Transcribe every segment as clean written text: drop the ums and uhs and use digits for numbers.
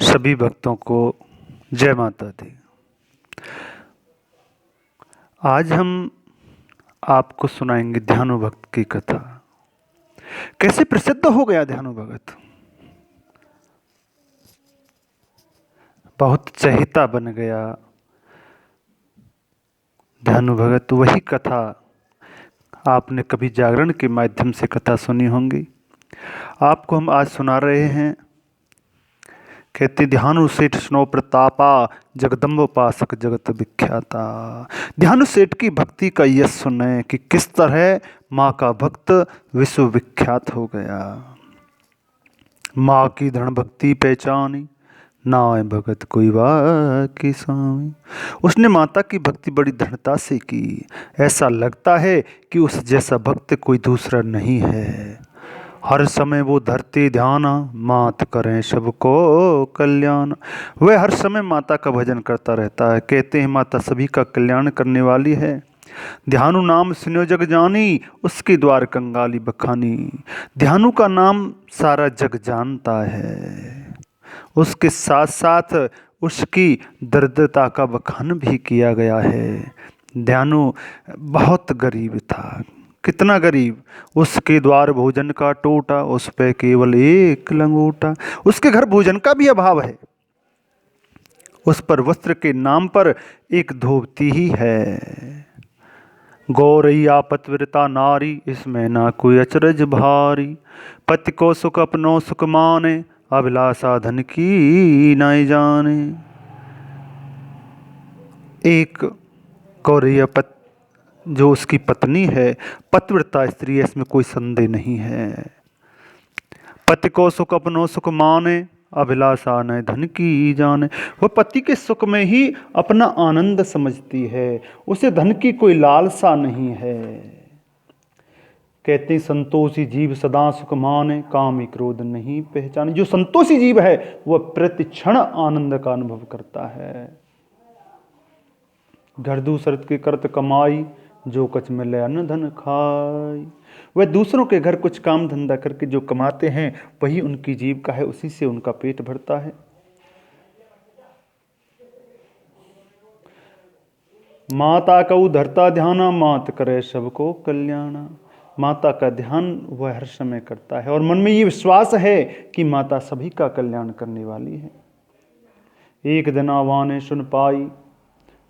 सभी भक्तों को जय माता दी। आज हम आपको सुनाएंगे ध्यानु भक्त की कथा। कैसे प्रसिद्ध हो गया ध्यानु भगत, बहुत चहेता बन गया ध्यानु भगत। वही कथा आपने कभी जागरण के माध्यम से कथा सुनी होंगी, आपको हम आज सुना रहे हैं। कहते ध्यानु सेठ स्नो प्रतापा, जगदम्ब उपासक जगत विख्याता। ध्यानु सेठ की भक्ति का यश सुने कि किस तरह माँ का भक्त विश्व विख्यात हो गया। माँ की दृढ़ भक्ति पहचानी, नाय भगत कोई बाकी स्वामी। उसने माता की भक्ति बड़ी दृढ़ता से की। ऐसा लगता है कि उस जैसा भक्त कोई दूसरा नहीं है। हर समय वो धरती ध्याना, मात करें सबको कल्याण। वह हर समय माता का भजन करता रहता है। कहते हैं माता सभी का कल्याण करने वाली है। ध्यानु नाम सुनो जग जानी, उसके द्वार कंगाली बखानी। ध्यानु का नाम सारा जग जानता है, उसके साथ साथ उसकी दरिद्रता का बखान भी किया गया है। ध्यानु बहुत गरीब था। कितना गरीब, उसके द्वार भोजन का टोटा, उस पे केवल एक लंगोटा। उसके घर भोजन का भी अभाव है, उस पर वस्त्र के नाम पर एक धोती ही है। गौरैया पतिव्रता नारी, इसमें ना कोई अचरज भारी। पति को सुख अपनो सुख माने, अभिलाषा धन की नहीं जाने। एक गौरैया जो उसकी पत्नी है, पतिव्रता स्त्री है, इसमें कोई संदेह नहीं है। पति को सुख अपनो सुख माने, अभिलाषा न धन की जाने। वह पति के सुख में ही अपना आनंद समझती है, उसे धन की कोई लालसा नहीं है। कहते संतोषी जीव सदा सुख माने, कामी क्रोध नहीं पहचाने। जो संतोषी जीव है वह प्रति क्षण आनंद का अनुभव करता है। घर दूसरत के करत कमाई, जो कछ मिले अन्न धन खाई। वह दूसरों के घर कुछ काम धंधा करके जो कमाते हैं वही उनकी जीविका है, उसी से उनका पेट भरता है। माता का धरता ध्याना, मात करे सबको कल्याणा। माता का ध्यान वह हर समय करता है और मन में ये विश्वास है कि माता सभी का कल्याण करने वाली है। एक दिन आवाने सुन पाई,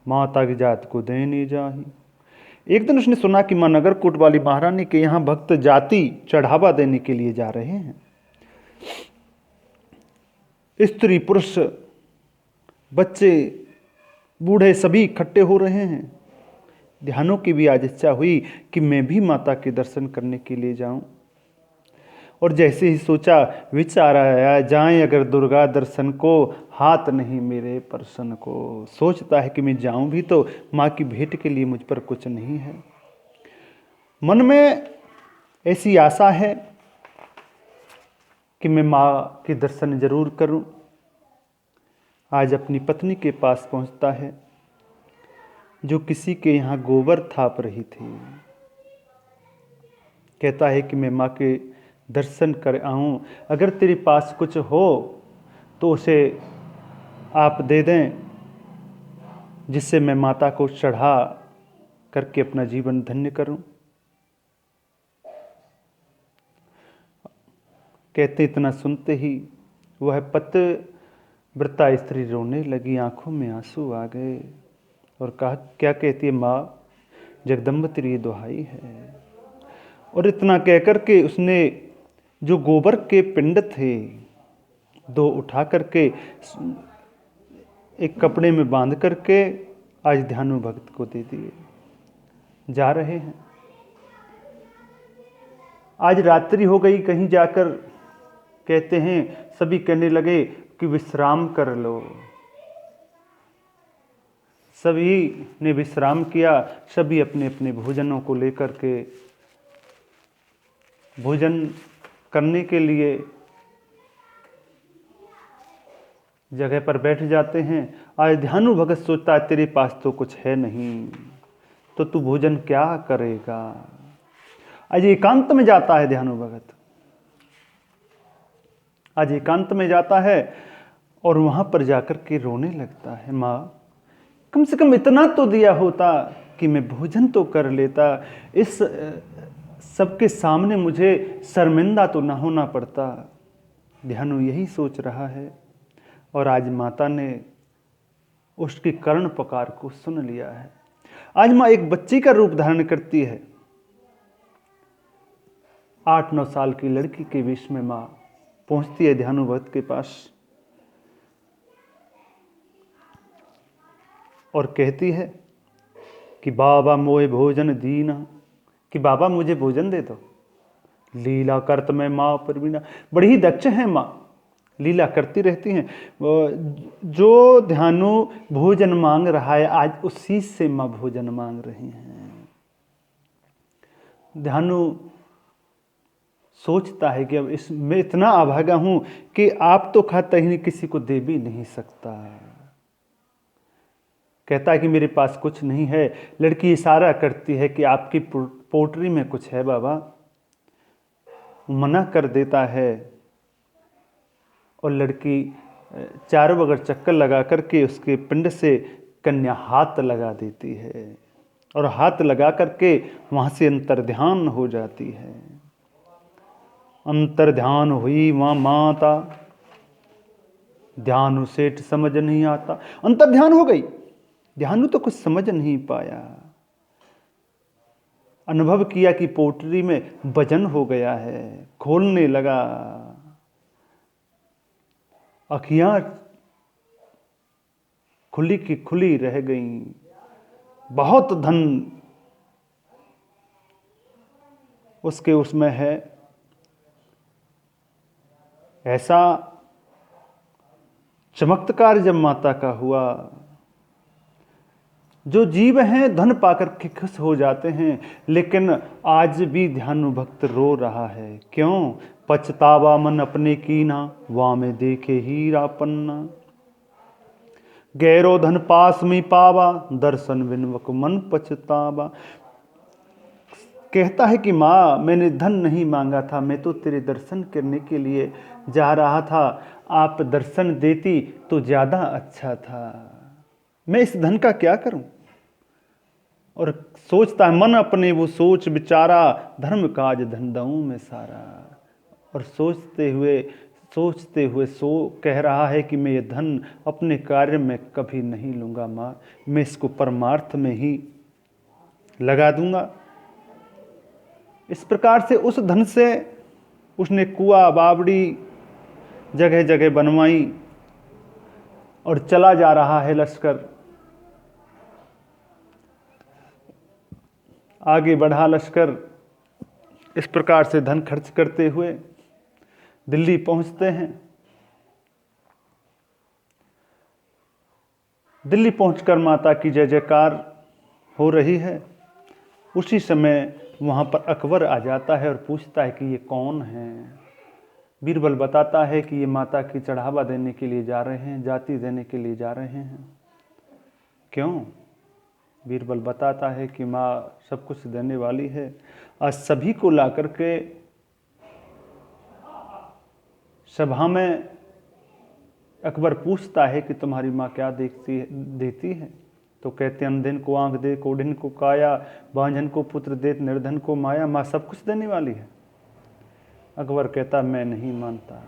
माता की जात को देने जाही। एक दिन उसने सुना कि मां नगरकोट वाली महारानी के यहाँ भक्त जाति चढ़ावा देने के लिए जा रहे हैं। स्त्री पुरुष बच्चे बूढ़े सभी इकट्ठे हो रहे हैं। ध्यानों की भी आज इच्छा हुई कि मैं भी माता के दर्शन करने के लिए जाऊं। और जैसे ही सोचा, विचार आया जाएं अगर दुर्गा दर्शन को, हाथ नहीं मेरे पर्सन को। सोचता है कि मैं जाऊं भी तो माँ की भेंट के लिए मुझ पर कुछ नहीं है। मन में ऐसी आशा है कि मैं माँ के दर्शन जरूर करूं। आज अपनी पत्नी के पास पहुंचता है, जो किसी के यहाँ गोबर थाप रही थी। कहता है कि मैं माँ के दर्शन कर आऊं, अगर तेरे पास कुछ हो तो उसे आप दे दें, जिससे मैं माता को चढ़ा करके अपना जीवन धन्य करूं। कहते इतना सुनते ही वह पतिव्रता स्त्री रोने लगी, आंखों में आंसू आ गए और कहा, क्या कहती है माँ, जगदम्ब तेरी दुहाई है। और इतना कहकर के उसने जो गोबर के पिंड थे दो उठा करके एक कपड़े में बांध करके आज ध्यानु भक्त को दे दिए। जा रहे हैं। आज रात्रि हो गई। कहीं जाकर कहते हैं सभी कहने लगे कि विश्राम कर लो। सभी ने विश्राम किया। सभी अपने अपने भोजनों को लेकर के भोजन करने के लिए जगह पर बैठ जाते हैं। आज ध्यानु भगत सोचता है तेरे पास तो कुछ है नहीं, तो तू भोजन क्या करेगा। आज एकांत में जाता है ध्यानु भगत। आज एकांत में जाता है और वहाँ पर जाकर के रोने लगता है, माँ कम से कम इतना तो दिया होता कि मैं भोजन तो कर लेता, इस सबके सामने मुझे शर्मिंदा तो ना होना पड़ता। ध्यानु यही सोच रहा है और आज माता ने उसकी कर्ण पुकार को सुन लिया है। आज माँ एक बच्ची का रूप धारण करती है। 8-9 साल की लड़की के बीच में माँ पहुंचती है ध्यानु भक्त के पास और कहती है कि बाबा मोए भोजन दीना, कि बाबा मुझे भोजन दे दो। लीला करत में माँ परवीना, बड़ी ही दक्ष हैं माँ, लीला करती रहती हैं। जो ध्यानु भोजन मांग रहा है आज उसी से माँ भोजन मांग रही हैं। ध्यानु सोचता है कि अब मैं इतना अभागा हूं कि आप तो खाता ही नहीं, किसी को दे भी नहीं सकता। कहता है कि मेरे पास कुछ नहीं है। लड़की इशारा करती है कि आपकी पोटरी में कुछ है बाबा। मना कर देता है और लड़की चारों बगल चक्कर लगा करके उसके पिंड से कन्या हाथ लगा देती है और हाथ लगा करके वहां से अंतर्ध्यान हो जाती है। अंतर्ध्यान हुई वहां माता, ध्यानु सेठ समझ नहीं आता। अंतर्ध्यान हो गई, ध्यानु तो कुछ समझ नहीं पाया। अनुभव किया कि पोटरी में वजन हो गया है, खोलने लगा। अखियां खुली की खुली रह गईं। बहुत धन उसके उसमें है। ऐसा चमत्कार जब माता का हुआ, जो जीव हैं धन पाकर के खुश हो जाते हैं, लेकिन आज भी ध्यानु भक्त रो रहा है। क्यों? पछतावा मन अपने कीना, वामे देखे हीरा पन्ना। गैरो धन पास में पावा, दर्शन विनवक मन पछतावा। कहता है कि माँ मैंने धन नहीं मांगा था, मैं तो तेरे दर्शन करने के लिए जा रहा था। आप दर्शन देती तो ज़्यादा अच्छा था। मैं इस धन का क्या करूं? और सोचता है मन अपने वो सोच विचारा, धर्म काज धन दऊं मैं सारा। और सोचते हुए कह रहा है कि मैं ये धन अपने कार्य में कभी नहीं लूँगा माँ, मैं इसको परमार्थ में ही लगा दूँगा। इस प्रकार से उस धन से उसने कुआ बावड़ी जगह जगह बनवाई और चला जा रहा है लश्कर। आगे बढ़ा लश्कर। इस प्रकार से धन खर्च करते हुए दिल्ली पहुंचते हैं। दिल्ली पहुंचकर माता की जय जयकार हो रही है। उसी समय वहां पर अकबर आ जाता है और पूछता है कि ये कौन है। बीरबल बताता है कि ये माता की चढ़ावा देने के लिए जा रहे हैं, जाति देने के लिए जा रहे हैं। क्यों? बीरबल बताता है कि माँ सब कुछ देने वाली है। आज सभी को ला करके सभा में अकबर पूछता है कि तुम्हारी माँ क्या देती है। तो कहते हैं अंधन को आंख दे, कोढ़िन को काया, बांझन को पुत्र दे, निर्धन को माया। माँ सब कुछ देने वाली है। अकबर कहता मैं नहीं मानता।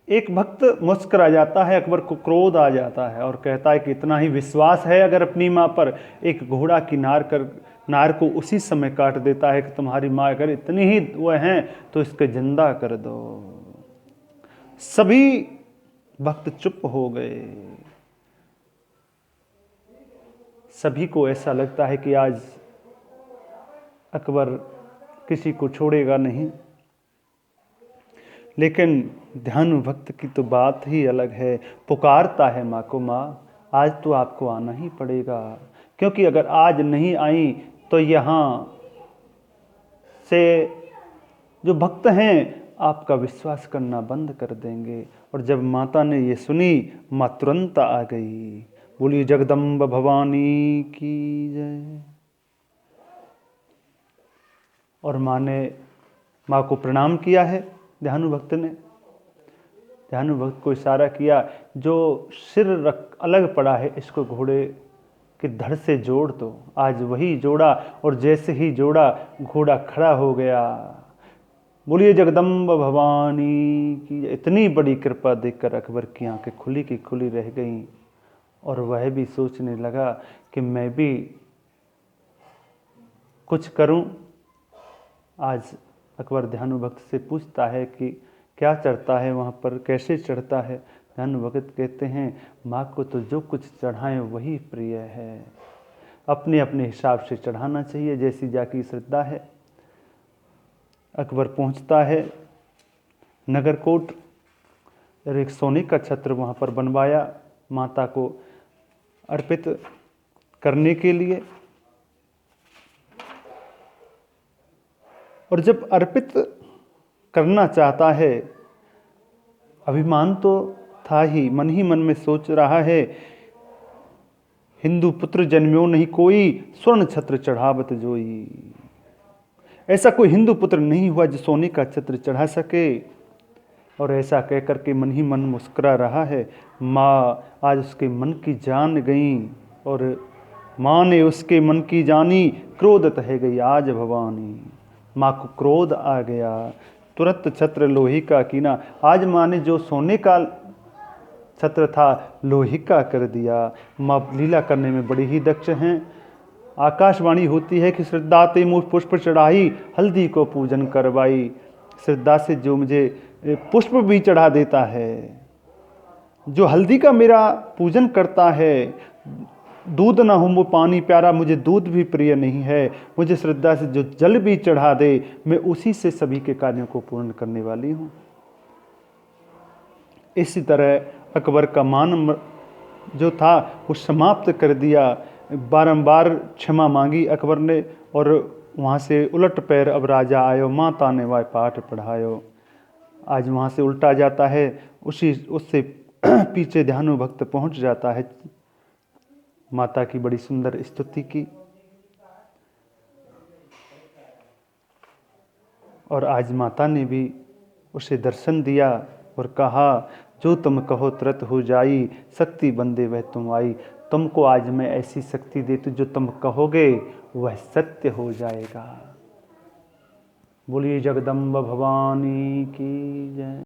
एक भक्त मुस्कुरा जाता है, अकबर को क्रोध आ जाता है और कहता है कि इतना ही विश्वास है अगर अपनी माँ पर, एक घोड़ा की नार को उसी समय काट देता है कि तुम्हारी माँ अगर इतनी ही वह हैं तो इसके जिंदा कर दो। सभी भक्त चुप हो गए। सभी को ऐसा लगता है कि आज अकबर किसी को छोड़ेगा नहीं। लेकिन ध्यानु भक्त की तो बात ही अलग है। पुकारता है माँ को, माँ आज तो आपको आना ही पड़ेगा, क्योंकि अगर आज नहीं आई तो यहाँ से जो भक्त हैं आपका विश्वास करना बंद कर देंगे। और जब माता ने ये सुनी, माँ तुरंत आ गई। बोली जगदम्ब भवानी की जय। और माँ को प्रणाम किया है ध्यानु भक्त ने। ध्यानु भक्त को इशारा किया, जो सिर अलग पड़ा है इसको घोड़े के धड़ से जोड़ दो। आज वही जोड़ा और जैसे ही जोड़ा घोड़ा खड़ा हो गया। बोलिए जगदम्बा भवानी की। इतनी बड़ी कृपा देखकर अकबर की आंखें खुली की खुली रह गईं और वह भी सोचने लगा कि मैं भी कुछ करूं। आज अकबर ध्यानु भक्त से पूछता है कि क्या चढ़ता है वहाँ पर, कैसे चढ़ता है। ध्यानु भक्त कहते हैं माँ को तो जो कुछ चढ़ाएं वही प्रिय है, अपने अपने हिसाब से चढ़ाना चाहिए, जैसी जाकी श्रद्धा है। अकबर पहुँचता है नगरकोट और एक सोने का छत्र वहाँ पर बनवाया माता को अर्पित करने के लिए। और जब अर्पित करना चाहता है, अभिमान तो था ही मन में सोच रहा है, हिंदू पुत्र जन्म्यो नहीं कोई, स्वर्ण छत्र चढ़ावत जोई। ऐसा कोई हिंदू पुत्र नहीं हुआ जो सोने का छत्र चढ़ा सके। और ऐसा कहकर के मन ही मन मुस्कुरा रहा है। माँ आज उसके मन की जान गई और माँ ने उसके मन की जानी, क्रोध तह गई आज भवानी। माँ को क्रोध आ गया, तुरंत छत्र लोहे का कीना। आज माँ ने जो सोने का छत्र था लोहे का कर दिया। माँ लीला करने में बड़ी ही दक्ष हैं। आकाशवाणी होती है कि श्रद्धा ते मुझ पुष्प चढ़ाई, हल्दी को पूजन करवाई। श्रद्धा से जो मुझे पुष्प भी चढ़ा देता है, जो हल्दी का मेरा पूजन करता है, दूध ना हो वो पानी प्यारा, मुझे दूध भी प्रिय नहीं है। मुझे श्रद्धा से जो जल भी चढ़ा दे, मैं उसी से सभी के कार्यों को पूर्ण करने वाली हूँ। इसी तरह अकबर का मान जो था वो समाप्त कर दिया। बारंबार क्षमा मांगी अकबर ने और वहाँ से उलट पैर अब राजा आयो, माता ने वह पाठ पढ़ायो। आज वहाँ से उल्टा जाता है, उससे पीछे ध्यानु भक्त पहुँच जाता है। माता की बड़ी सुंदर स्तुति की और आज माता ने भी उसे दर्शन दिया और कहा, जो तुम कहो तुरंत हो जाई, शक्ति बंदे वह तुम आई। तुमको आज मैं ऐसी शक्ति देती जो तुम कहोगे वह सत्य हो जाएगा। बोलिए जगदम्बा भवानी की जय।